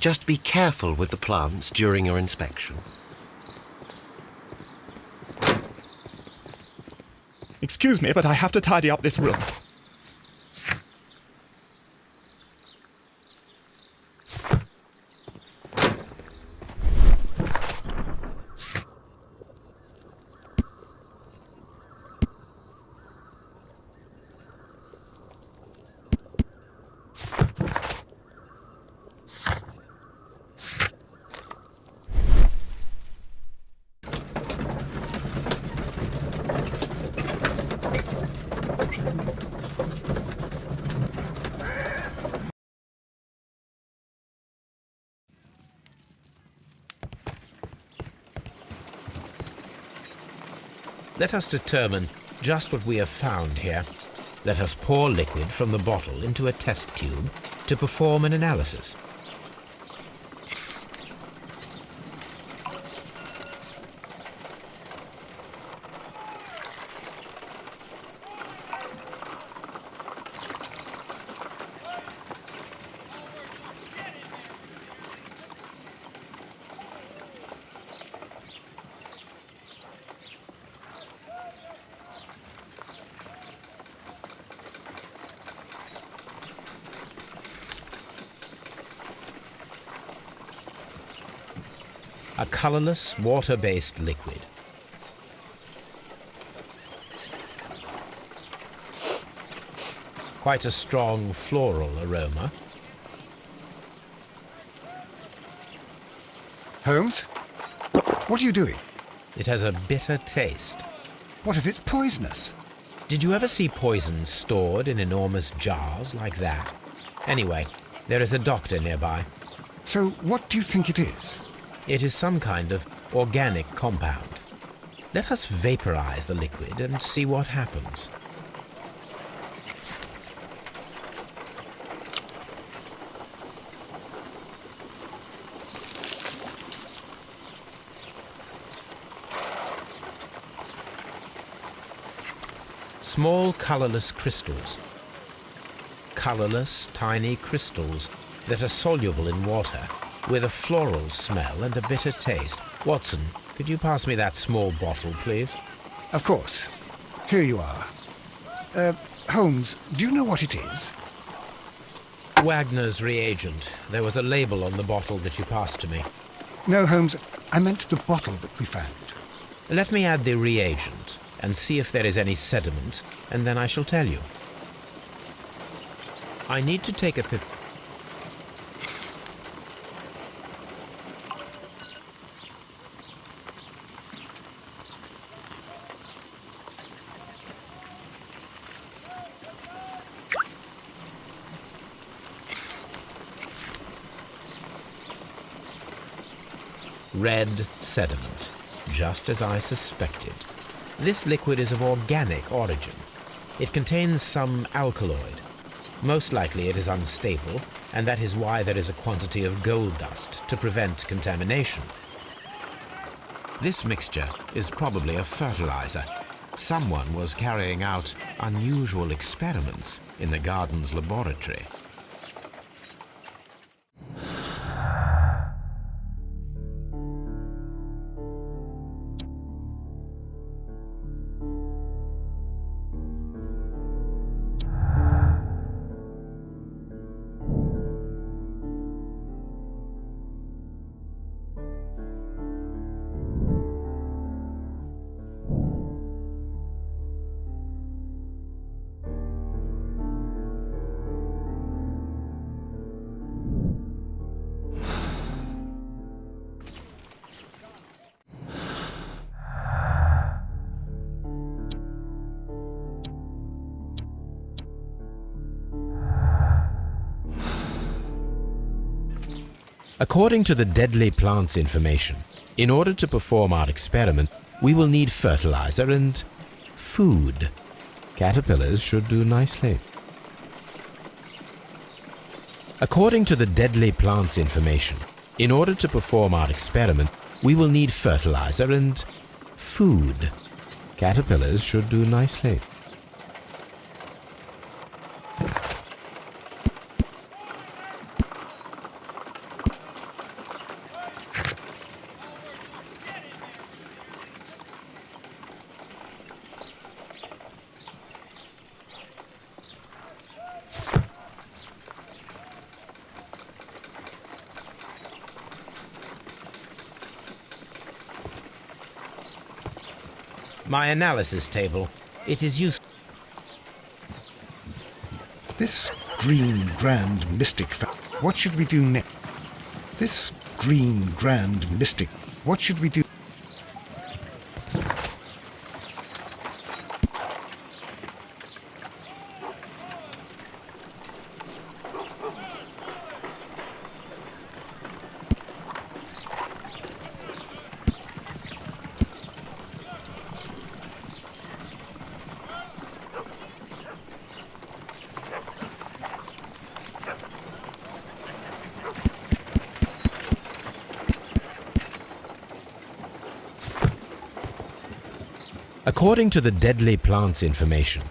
Just be careful with the plants during your inspection. Excuse me, but I have to tidy up this room. Let us determine just what we have found here. Let us pour liquid from the bottle into a test tube to perform an analysis. A colorless, water-based liquid. Quite a strong floral aroma. Holmes? What are you doing? It has a bitter taste. What if it's poisonous? Did you ever see poison stored in enormous jars like that? Anyway, there is a doctor nearby. So what do you think it is? It is some kind of organic compound. Let us vaporize the liquid and see what happens. Small colorless crystals. Colorless, tiny crystals that are soluble in water, with a floral smell and a bitter taste. Watson, could you pass me that small bottle, please? Of course. Here you are. Holmes, do you know what it is? Wagner's reagent. There was a label on the bottle that you passed to me. No, Holmes, I meant the bottle that we found. Let me add the reagent and see if there is any sediment, and then I shall tell you. I need to take a red sediment, just as I suspected. This liquid is of organic origin. It contains some alkaloid. Most likely it is unstable, and that is why there is a quantity of gold dust to prevent contamination. This mixture is probably a fertilizer. Someone was carrying out unusual experiments in the garden's laboratory. According to the deadly plants information, in order to perform our experiment, we will need fertilizer and food. Caterpillars should do nicely. According to the deadly plants information, in order to perform our experiment, we will need fertilizer and food. Caterpillars should do nicely. My analysis table. It is useful. This green grand mystic what should we do next? This green grand mystic, what should we do? According to the deadly plants information,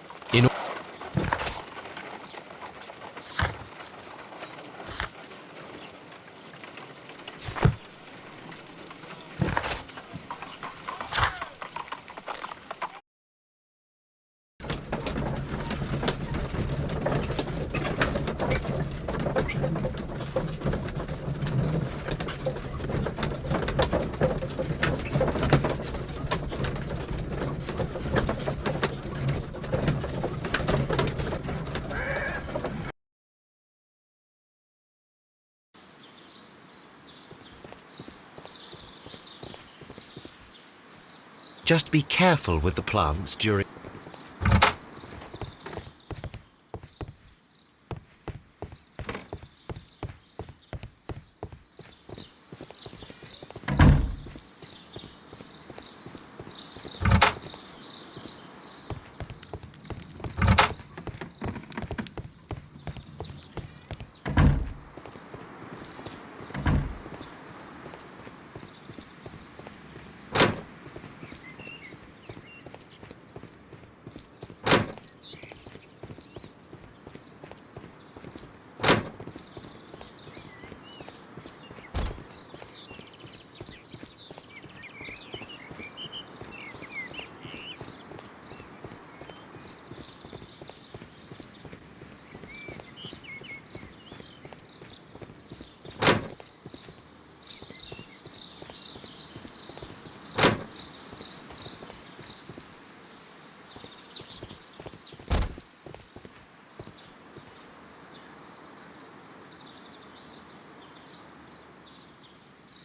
Just be careful with the plants during...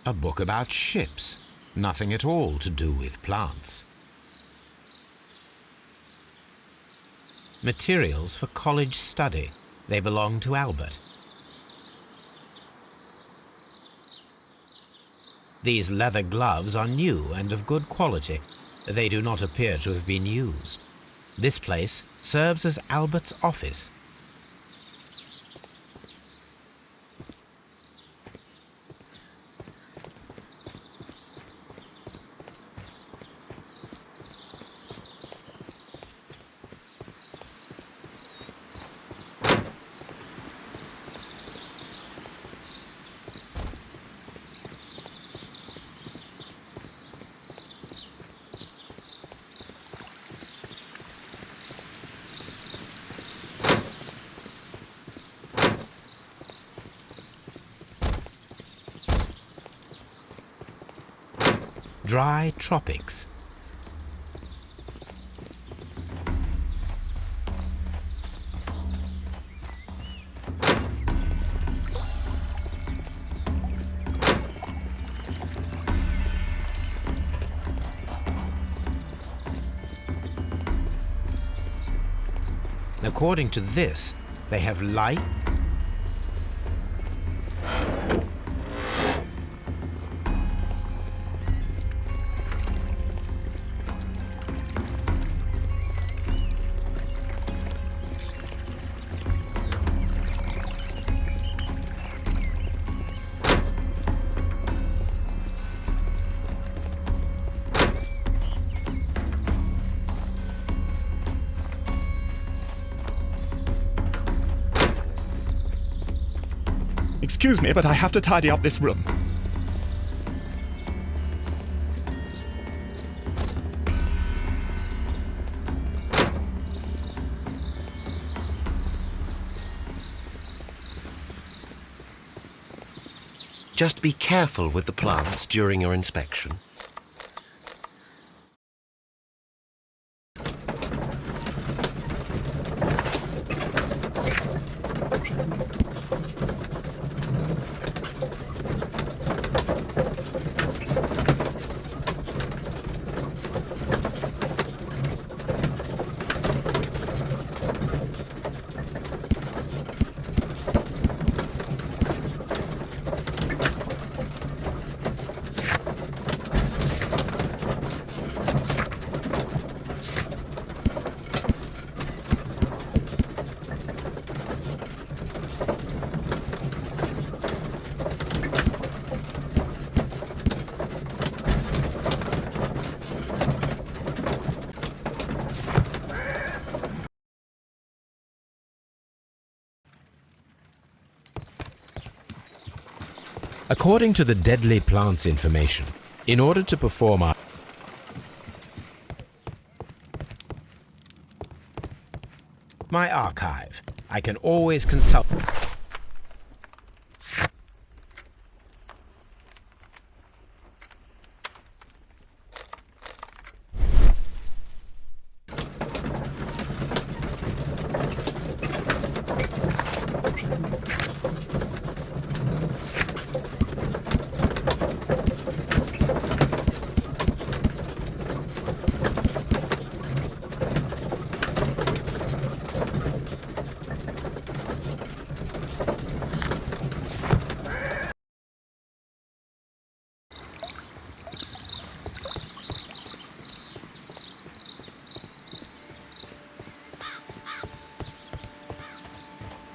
a book about ships, nothing at all to do with plants. Materials for college study. They belong to Albert. These leather gloves are new and of good quality. They do not appear to have been used. This place serves as Albert's office. Dry tropics. According to this, they have light, Excuse me, but I have to tidy up this room. Just be careful with the plants during your inspection. According to the deadly plants information, in order to perform our my archive, I can always consult.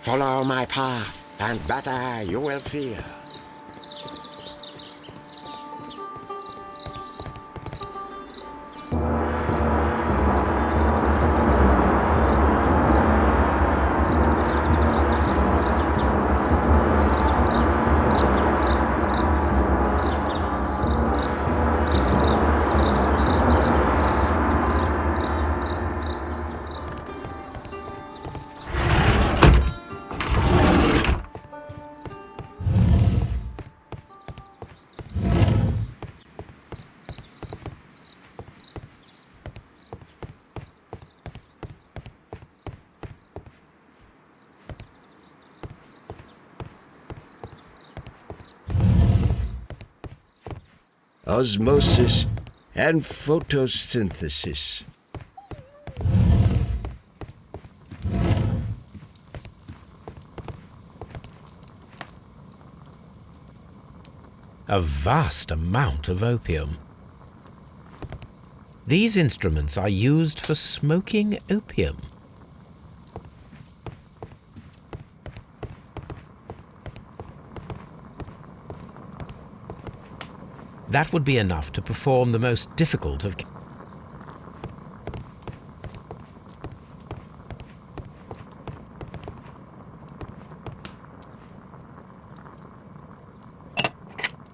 Follow my path, and better you will feel. Osmosis and photosynthesis. A vast amount of opium. These instruments are used for smoking opium. That would be enough to perform the most difficult of...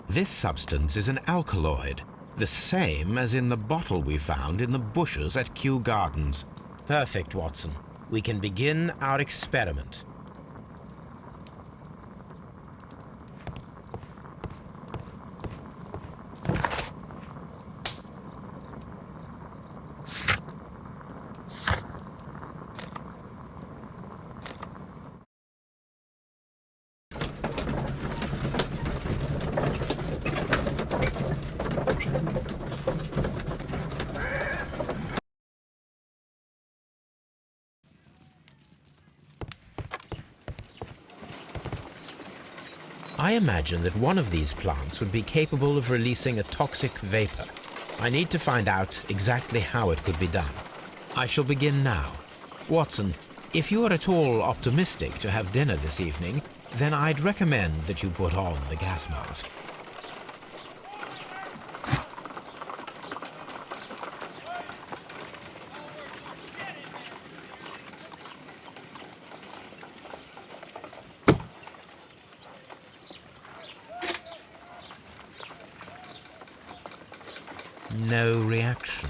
This substance is an alkaloid, the same as in the bottle we found in the bushes at Kew Gardens. Perfect, Watson. We can begin our experiment. I imagine that one of these plants would be capable of releasing a toxic vapor. I need to find out exactly how it could be done. I shall begin now. Watson, if you are at all optimistic to have dinner this evening, then I'd recommend that you put on the gas mask. No reaction.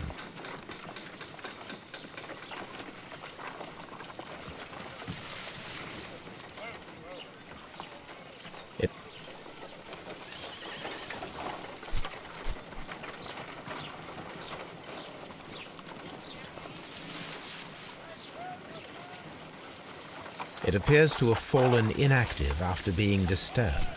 It appears to have fallen inactive after being disturbed.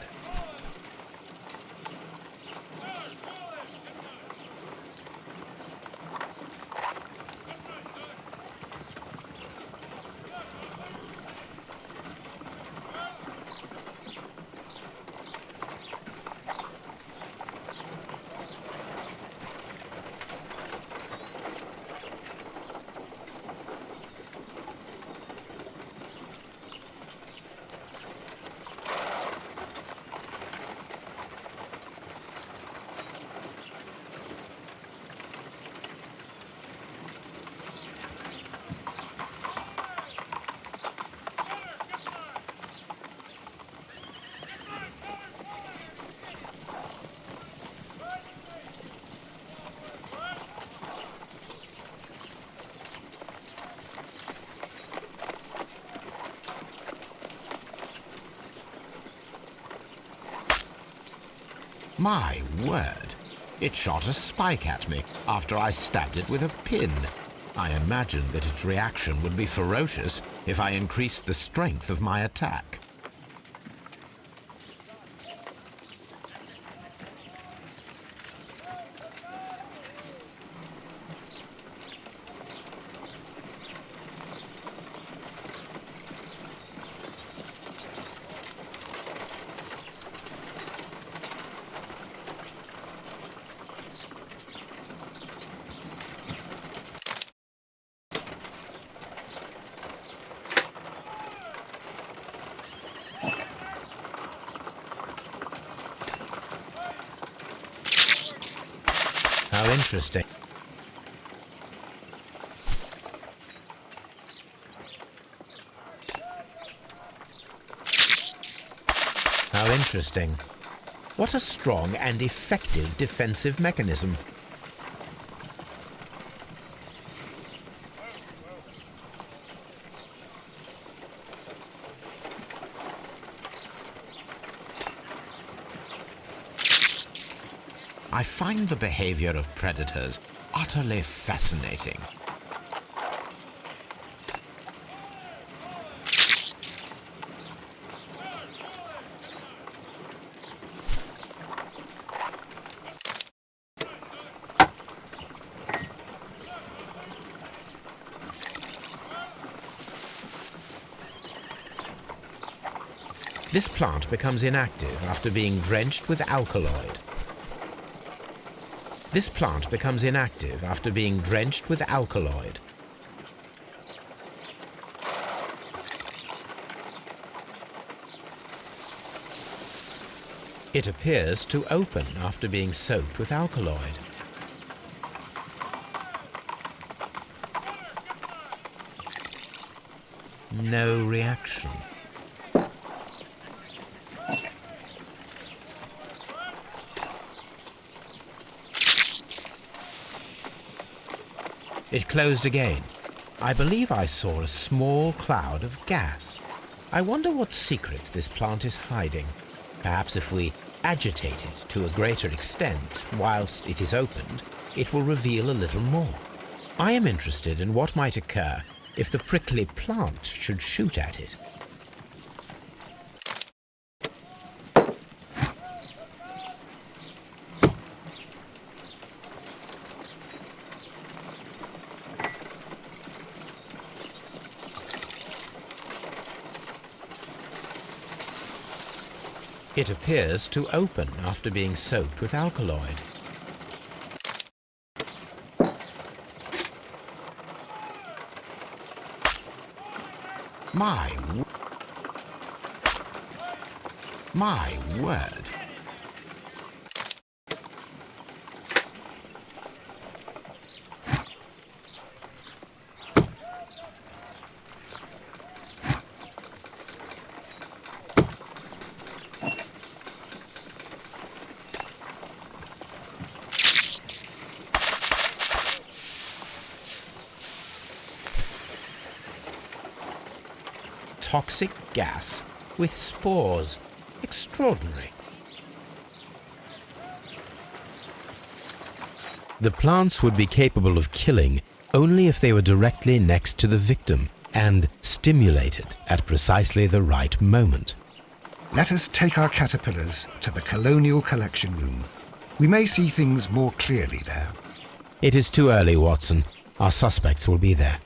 My word! It shot a spike at me after I stabbed it with a pin. I imagined that its reaction would be ferocious if I increased the strength of my attack. How interesting. How interesting. What a strong and effective defensive mechanism. I find the behavior of predators utterly fascinating. This plant becomes inactive after being drenched with alkaloid. This plant becomes inactive after being drenched with alkaloid. It appears to open after being soaked with alkaloid. No reaction. It closed again. I believe I saw a small cloud of gas. I wonder what secrets this plant is hiding. Perhaps if we agitate it to a greater extent whilst it is opened, it will reveal a little more. I am interested in what might occur if the prickly plant should shoot at it. It appears to open after being soaked with alkaloid. My word. Toxic gas with spores. Extraordinary. The plants would be capable of killing only if they were directly next to the victim and stimulated at precisely the right moment. Let us take our caterpillars to the Colonial Collection Room. We may see things more clearly there. It is too early, Watson. Our suspects will be there.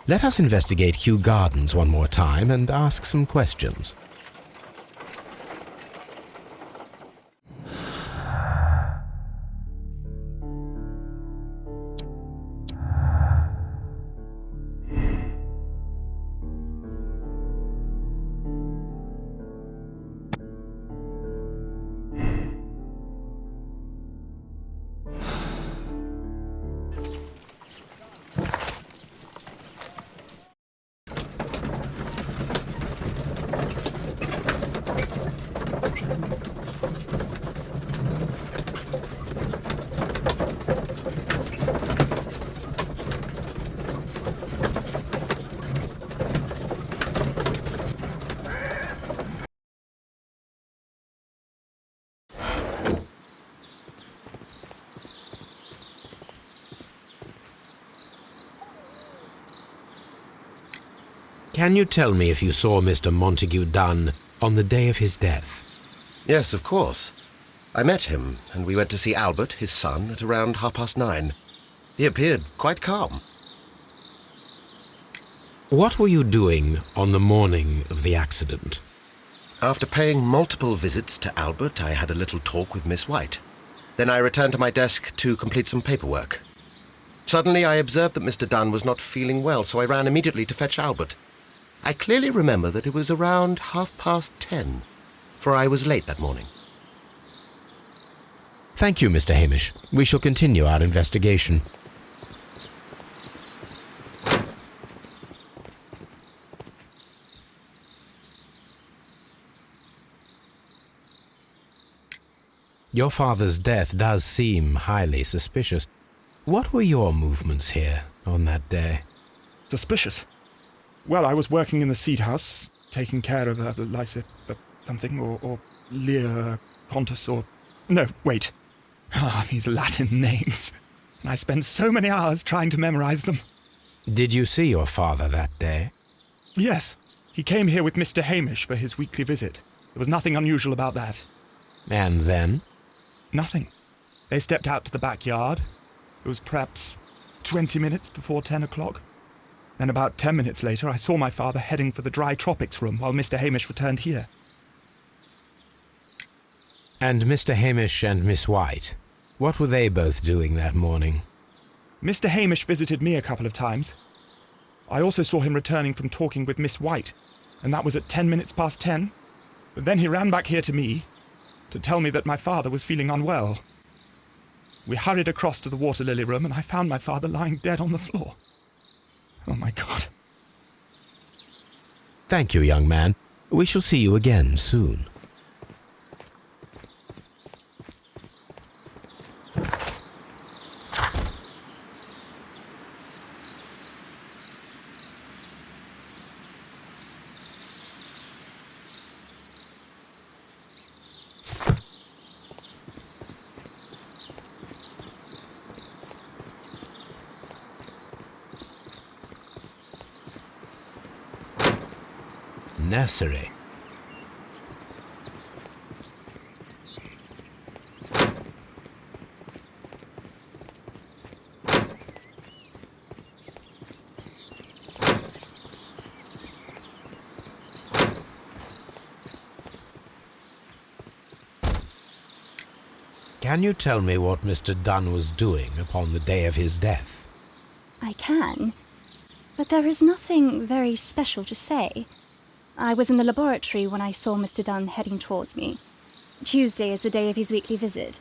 Let us investigate Kew Gardens one more time and ask some questions. Can you tell me if you saw Mr. Montague Dunn on the day of his death? Yes, of course. I met him, and we went to see Albert, his son, at around 9:30. He appeared quite calm. What were you doing on the morning of the accident? After paying multiple visits to Albert, I had a little talk with Miss White. Then I returned to my desk to complete some paperwork. Suddenly I observed that Mr. Dunn was not feeling well, so I ran immediately to fetch Albert. I clearly remember that it was around 10:30, for I was late that morning. Thank you, Mr. Hamish. We shall continue our investigation. Your father's death does seem highly suspicious. What were your movements here on that day? Suspicious. Well, I was working in the seed house, taking care of Lysa something, or Lear Pontus, or... No, wait. These Latin names. And I spent so many hours trying to memorize them. Did you see your father that day? Yes. He came here with Mr. Hamish for his weekly visit. There was nothing unusual about that. And then? Nothing. They stepped out to the backyard. It was perhaps 20 minutes before 10 o'clock. Then about 10 minutes later, I saw my father heading for the dry tropics room while Mr. Hamish returned here. And Mr. Hamish and Miss White, what were they both doing that morning? Mr. Hamish visited me a couple of times. I also saw him returning from talking with Miss White, and that was at 10 minutes past 10. But then he ran back here to me to tell me that my father was feeling unwell. We hurried across to the water lily room, and I found my father lying dead on the floor. Oh, my God. Thank you, young man. We shall see you again soon. Nursery. Can you tell me what Mr. Dunn was doing upon the day of his death? I can, but there is nothing very special to say. I was in the laboratory when I saw Mr. Dunn heading towards me. Tuesday is the day of his weekly visit.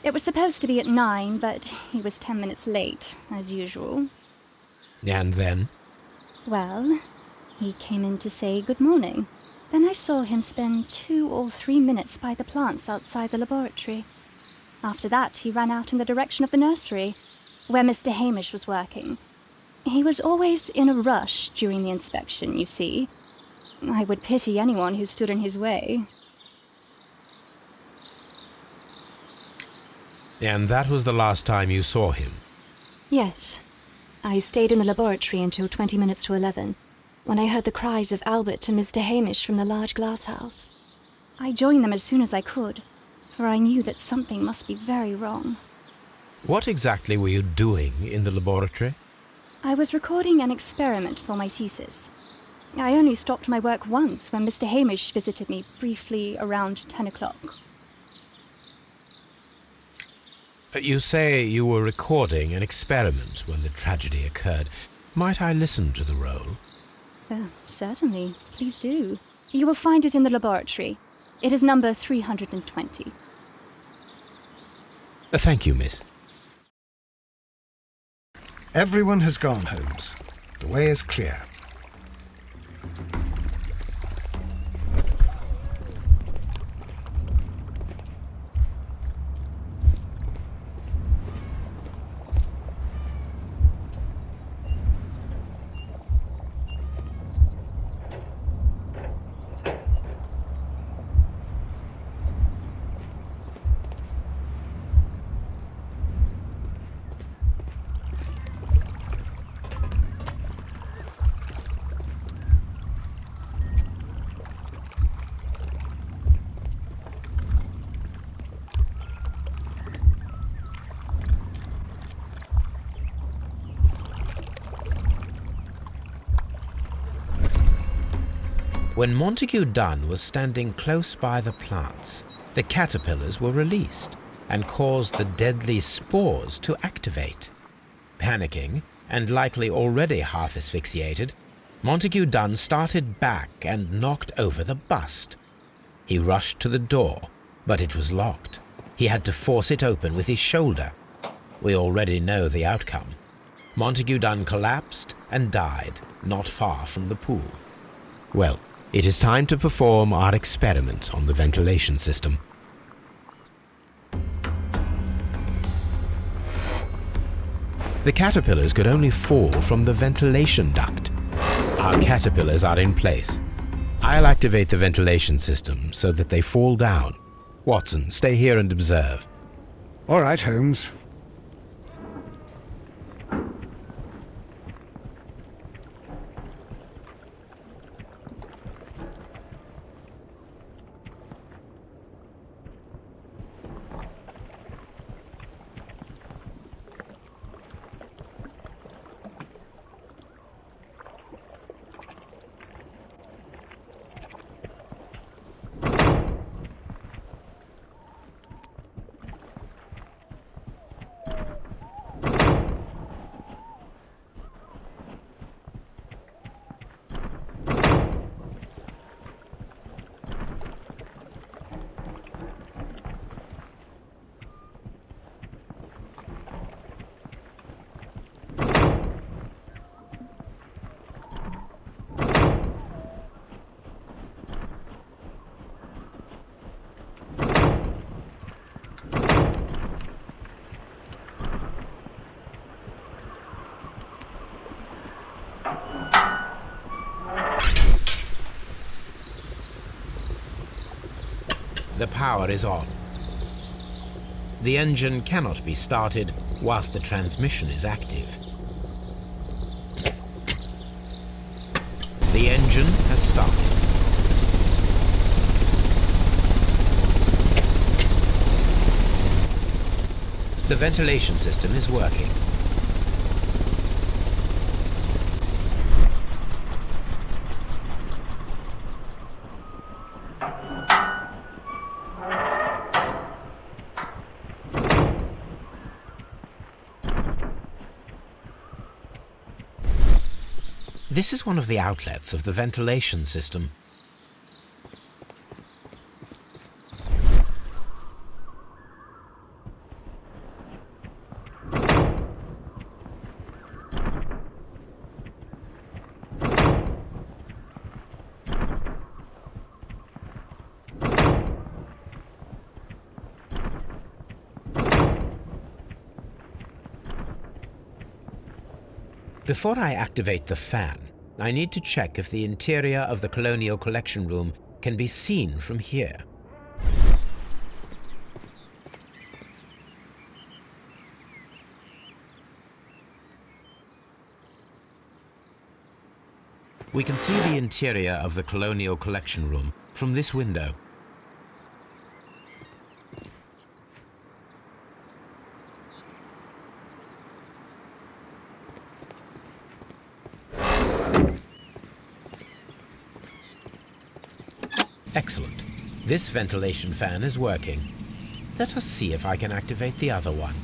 It was supposed to be at 9, but he was 10 minutes late, as usual. And then? Well, he came in to say good morning. Then I saw him spend 2 or 3 minutes by the plants outside the laboratory. After that, he ran out in the direction of the nursery, where Mr. Hamish was working. He was always in a rush during the inspection, you see. I would pity anyone who stood in his way. And that was the last time you saw him? Yes. I stayed in the laboratory until 20 minutes to 11, when I heard the cries of Albert and Mr. Hamish from the large glass house. I joined them as soon as I could, for I knew that something must be very wrong. What exactly were you doing in the laboratory? I was recording an experiment for my thesis. I only stopped my work once when Mr. Hamish visited me briefly around 10 o'clock. You say you were recording an experiment when the tragedy occurred. Might I listen to the roll? Certainly. Please do. You will find it in the laboratory. It is number 320. Thank you, miss. Everyone has gone, Holmes. The way is clear. When Montague Dunn was standing close by the plants, the caterpillars were released and caused the deadly spores to activate. Panicking, and likely already half asphyxiated, Montague Dunn started back and knocked over the bust. He rushed to the door, but it was locked. He had to force it open with his shoulder. We already know the outcome. Montague Dunn collapsed and died not far from the pool. Well, it is time to perform our experiment on the ventilation system. The caterpillars could only fall from the ventilation duct. Our caterpillars are in place. I'll activate the ventilation system so that they fall down. Watson, stay here and observe. All right, Holmes. The power is on. The engine cannot be started whilst the transmission is active. The engine has started. The ventilation system is working. This is one of the outlets of the ventilation system. Before I activate the fan, I need to check if the interior of the Colonial Collection Room can be seen from here. We can see the interior of the Colonial Collection Room from this window. Excellent. This ventilation fan is working. Let us see if I can activate the other one.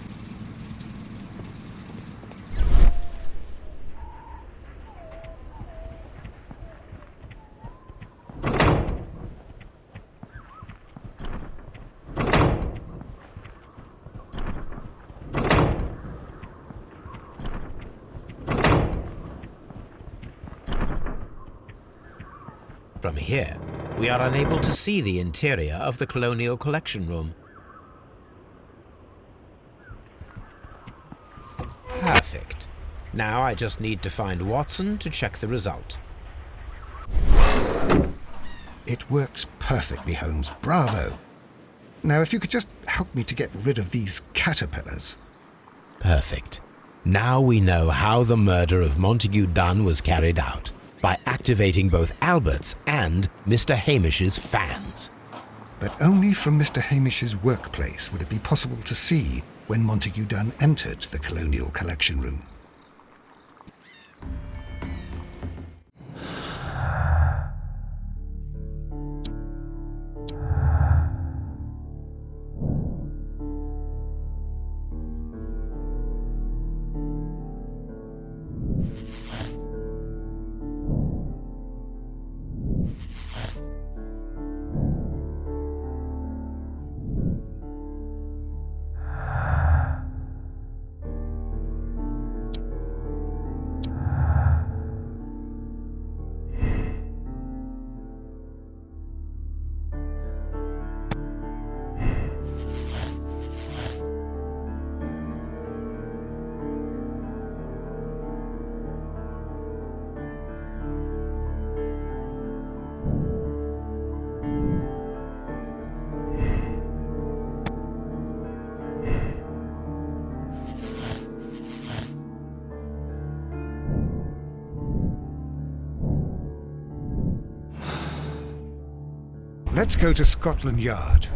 From here, we are unable to see the interior of the Colonial Collection Room. Perfect. Now I just need to find Watson to check the result. It works perfectly, Holmes. Bravo. Now, if you could just help me to get rid of these caterpillars. Perfect. Now we know how the murder of Montague Dunn was carried out, by activating both Albert's and Mr. Hamish's fans. But only from Mr. Hamish's workplace would it be possible to see when Montague Dunn entered the Colonial Collection Room. Let's go to Scotland Yard.